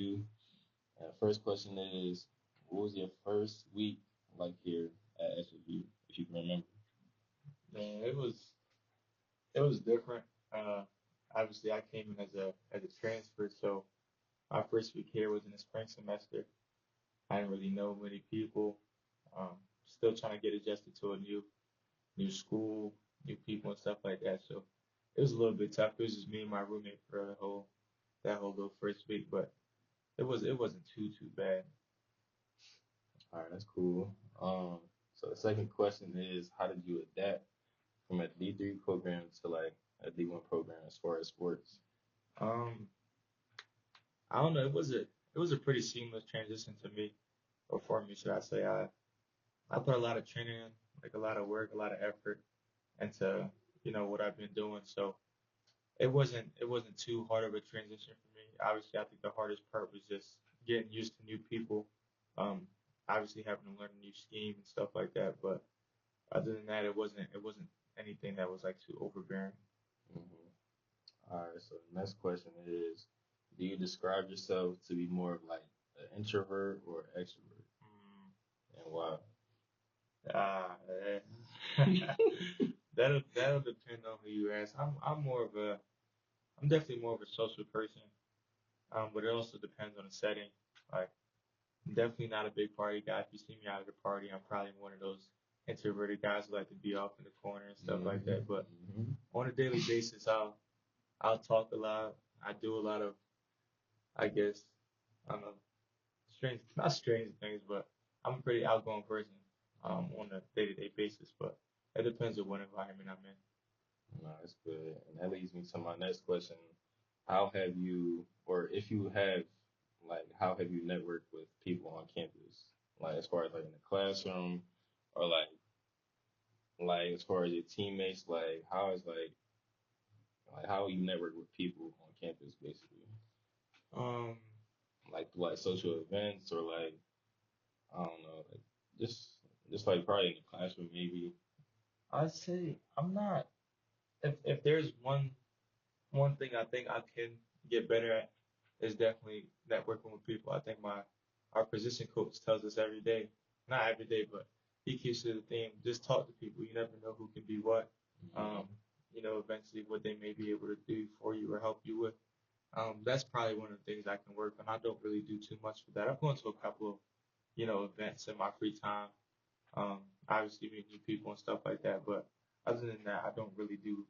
you. First question is, what was your first week like here at SFU, if you can remember? Man, it was different. Uh, Obviously, I came in as a transfer, so my first week here was in the spring semester. I didn't really know many people. Um, Still trying to get adjusted to a new school, new people and stuff like that. So it was a little bit tough. It was just me and my roommate for that whole little first week, but it wasn't too bad. All right, that's cool. So the second question is, how did you adapt from a D3 program to like a D1 program as far as sports? Um, I don't know. It was a pretty seamless transition to me, or for me, should I say? I put a lot of training in, like a lot of work, a lot of effort into what I've been doing. So it wasn't too hard of a transition for me. Obviously, I think the hardest part was just getting used to new people. Um, Obviously having to learn a new scheme and stuff like that. But other than that, it wasn't anything that was like too overbearing. Hmm. All right, so the next question is, do you describe yourself to be more of like an introvert or extrovert, Mm, and why? ah, eh. That'll depend on who you ask. I'm definitely more of a social person. But it also depends on the setting. Like, I'm definitely not a big party guy. If you see me out at a party, I'm probably one of those introverted guys who like to be off in the corner and stuff like that. But Hmm. on a daily basis, I'll talk a lot. I do a lot of, I guess, I don't know, strange, not strange things, but I'm a pretty outgoing person on a day-to-day basis. But it depends on what environment I'm in. No, that's good. And that leads me to my next question. How have you, or if you have, like, how have you networked with people on campus? Like, as far as like in the classroom, or like as far as your teammates, like how you network with people on campus, basically, Um, like social events or like I don't know, like just just like probably in the classroom maybe. I'd say I'm not. If there's one thing I think I can get better at is definitely networking with people. I think our position coach tells us every day, not every day, but he keeps to the theme. Just talk to people. You never know who can be what. Hmm. Um, Eventually what they may be able to do for you or help you with. That's probably one of the things I can work on. I don't really do too much for that. I've gone to a couple of events in my free time. Um, Obviously meet new people and stuff like that. But other than that, I don't really do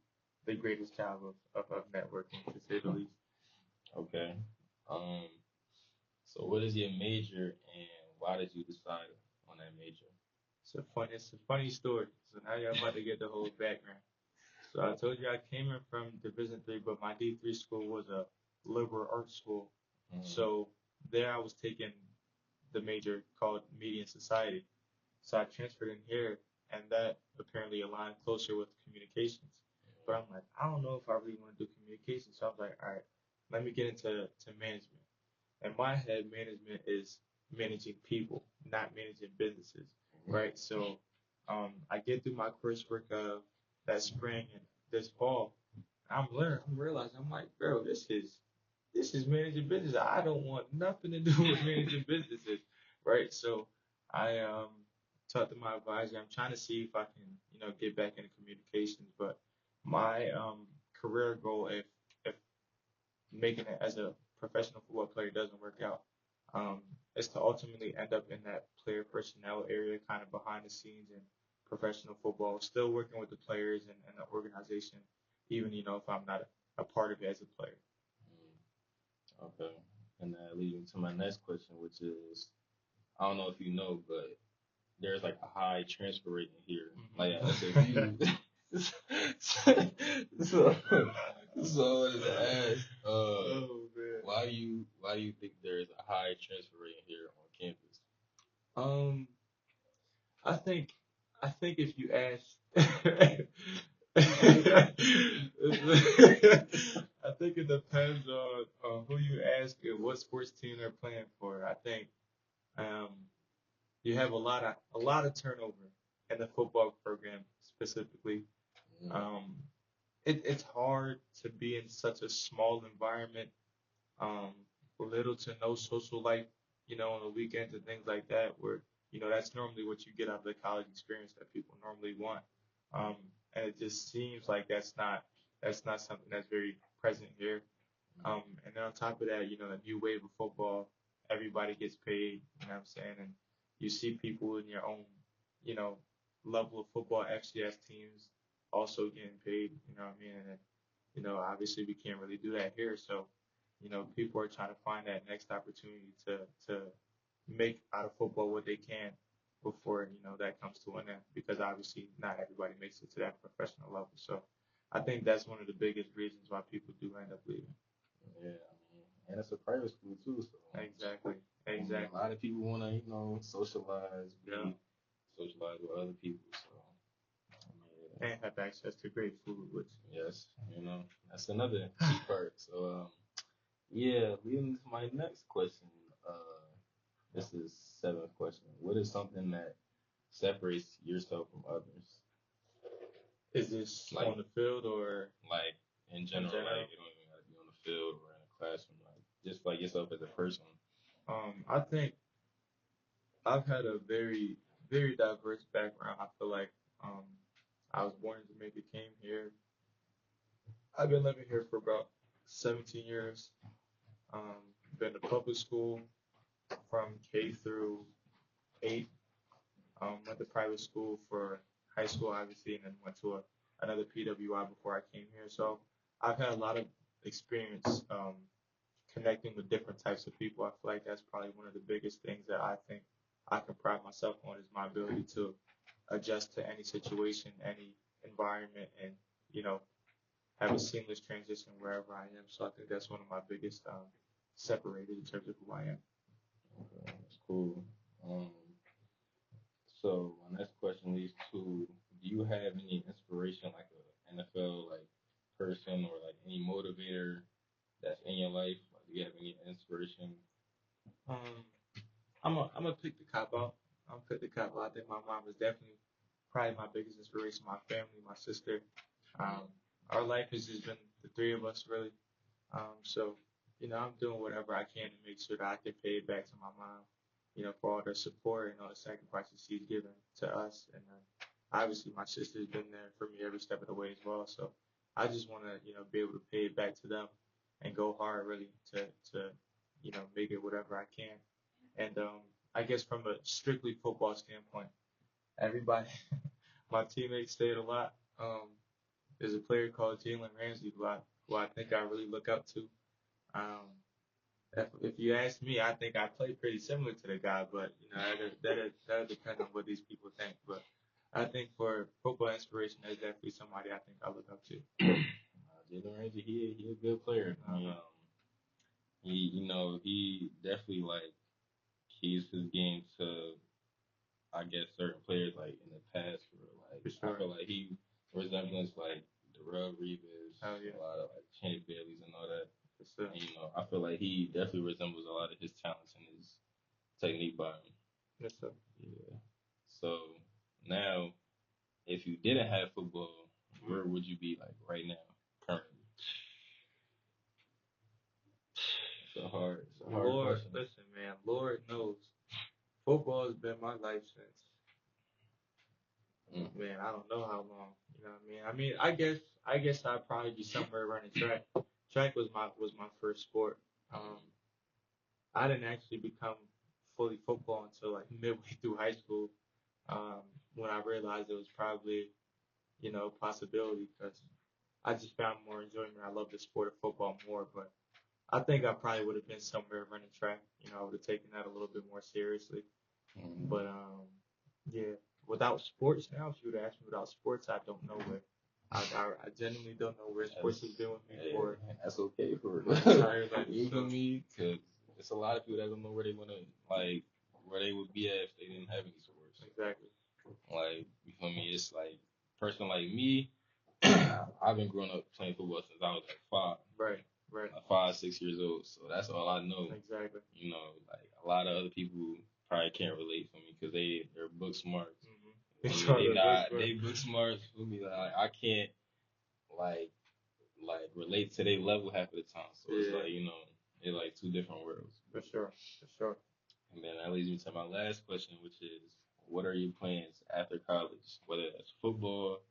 the greatest job of networking, to say the least. Okay. Um. So what is your major and why did you decide on that major? It's a funny story. So now you're about to get the whole background. So I told you I came in from Division 3, but my D3 school was a liberal arts school. Mm-hmm. So there I was taking the major called Media and Society. So I transferred in here, and that apparently aligned closer with communications. But I'm like, I don't know if I really want to do communications. So I was like, all right, let me get into management. In my head, management is managing people, not managing businesses, right? So I get through my coursework of that spring and this fall. I'm learning. I'm realizing. I'm like, bro, this is managing business. I don't want nothing to do with managing businesses, right? So I talked to my advisor. I'm trying to see if I can, get back into communications. But my career goal, if making it as a professional football player doesn't work out, um, is to ultimately end up in that player personnel area, kind of behind the scenes in professional football, still working with the players and the organization, even if I'm not a part of it as a player. Okay. And that leads me to my next question, which is I don't know if you know, but there's like a high transfer rate in here. Like at SFU. so so I wanted to ask, Oh man. why do you think there's a high transfer rate in here on campus? Um, I think I think if you ask, I think it depends on who you ask and what sports team they're playing for. I think um, you have a lot of turnover in the football program specifically. Mm. Um, it's hard to be in such a small environment. Um, little to no social life, on the weekends and things like that, where, that's normally what you get out of the college experience that people normally want. Um, and it just seems like that's not something that's very present here. And then on top of that, a new wave of football, everybody gets paid, you know what I'm saying? And you see people in your own, you know, level of football FCS teams also getting paid, you know what I mean? And, obviously we can't really do that here. So, people are trying to find that next opportunity to make out of football what they can before, that comes to an end, because obviously not everybody makes it to that professional level. So I think that's one of the biggest reasons why people do end up leaving. Yeah, and it's a private school too, so Exactly. A lot of people want to, socialize, Yeah. socialize with other people. So, And have access to great food, which yes, that's another key part. So, yeah, leading to my next question. This is seventh question. What is something that separates yourself from others? Is this like on the field or like in general? Like you don't even gotta be on the field or in a classroom. Like just like yourself as a person. I think I've had a very, very diverse background. I feel like I was born in Jamaica, came here. I've been living here for about 17 years. Been to public school from K through 8. Went to private school for high school, obviously, and then went to another PWI before I came here. So I've had a lot of experience connecting with different types of people. I feel like that's probably one of the biggest things that I think I can pride myself on, is my ability to adjust to any situation, any environment, and have a seamless transition wherever I am. So I think that's one of my biggest separators in terms of who I am. Okay, that's cool. So my next question leads to: do you have any inspiration, like a NFL like person or like any motivator that's in your life? Like, do you have any inspiration? I'm gonna pick the cop out. I'm gonna pick the cop out. I think my mom is definitely probably my biggest inspiration. My family, my sister. Our life has just been the three of us, really. So I'm doing whatever I can to make sure that I can pay it back to my mom, for all the support and all the sacrifices she's given to us. And then obviously my sister's been there for me every step of the way as well. So I just want to, be able to pay it back to them and go hard really to make it whatever I can. And I guess from a strictly football standpoint, everybody, my teammates say it a lot. There's a player called Jalen Ramsey who I think I really look up to. Um, if you ask me, I think I play pretty similar to the guy, but that depends on what these people think. But I think for football inspiration, that's definitely somebody I think I look up to. Jalen Ramsey, he a good player. He definitely like keys his game to, I guess, certain players like in the past. For sure. I feel like he resembles like Darrell Reeves, a lot of like Kenny Bailey's and all that. And, I feel like he definitely resembles a lot of his talents and his technique by him. Yes, sir. Yeah. So now, if you didn't have football, where would you be like right now, currently? It's a hard question. Listen, man. Lord knows, football has been my life since. Man, I don't know how long. You know what I mean? I guess I'd probably be somewhere running track. Track was my first sport. I didn't actually become fully football until like midway through high school, when I realized it was probably a possibility, because I just found more enjoyment. I love the sport of football more, but I think I probably would have been somewhere running track. I would have taken that a little bit more seriously. But yeah, without sports now, if you would ask me without sports, I don't know where. I genuinely don't know where sports has been with me for. That's okay for you feel me? Because it's a lot of people that don't know where they want to, like, where they would be at if they didn't have any sports. Exactly. Like, you feel me? It's like, a person like me, I've been growing up playing football since I was like 5. Right. Like 5, 6 years old. So that's all I know. Exactly. Like a lot of other people probably can't relate for me because they're book smart. They book smart for me. Like I can't like relate to their level half of the time. So it's like they're like two different worlds. For sure. For sure. And then that leads me to my last question, which is, what are your plans after college? Whether that's football,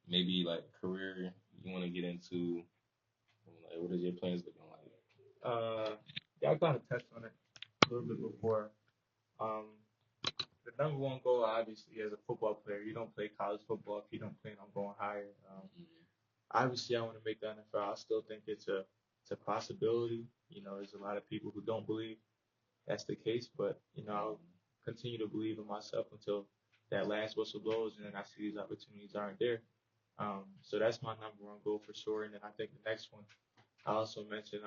maybe like career you want to get into. Like, what is your plans looking like? Yeah, I kind of touched on it a little bit before. Um, the number one goal, obviously, as a football player, you don't play college football if you don't plan on going higher. Obviously, I want to make the NFL. I still think it's a possibility. You know, there's a lot of people who don't believe that's the case, but you know, I'll continue to believe in myself until that last whistle blows, and then I see these opportunities aren't there. So that's my number one goal for sure. And then I think the next one, I also mentioned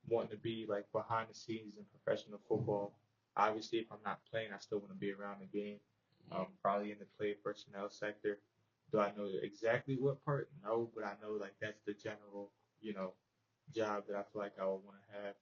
wanting to be like behind the scenes in professional football. Obviously, if I'm not playing, I still want to be around the game. Probably in the play personnel sector. Do I know exactly what part? No, but I know like that's the general, you know, job that I feel like I would want to have.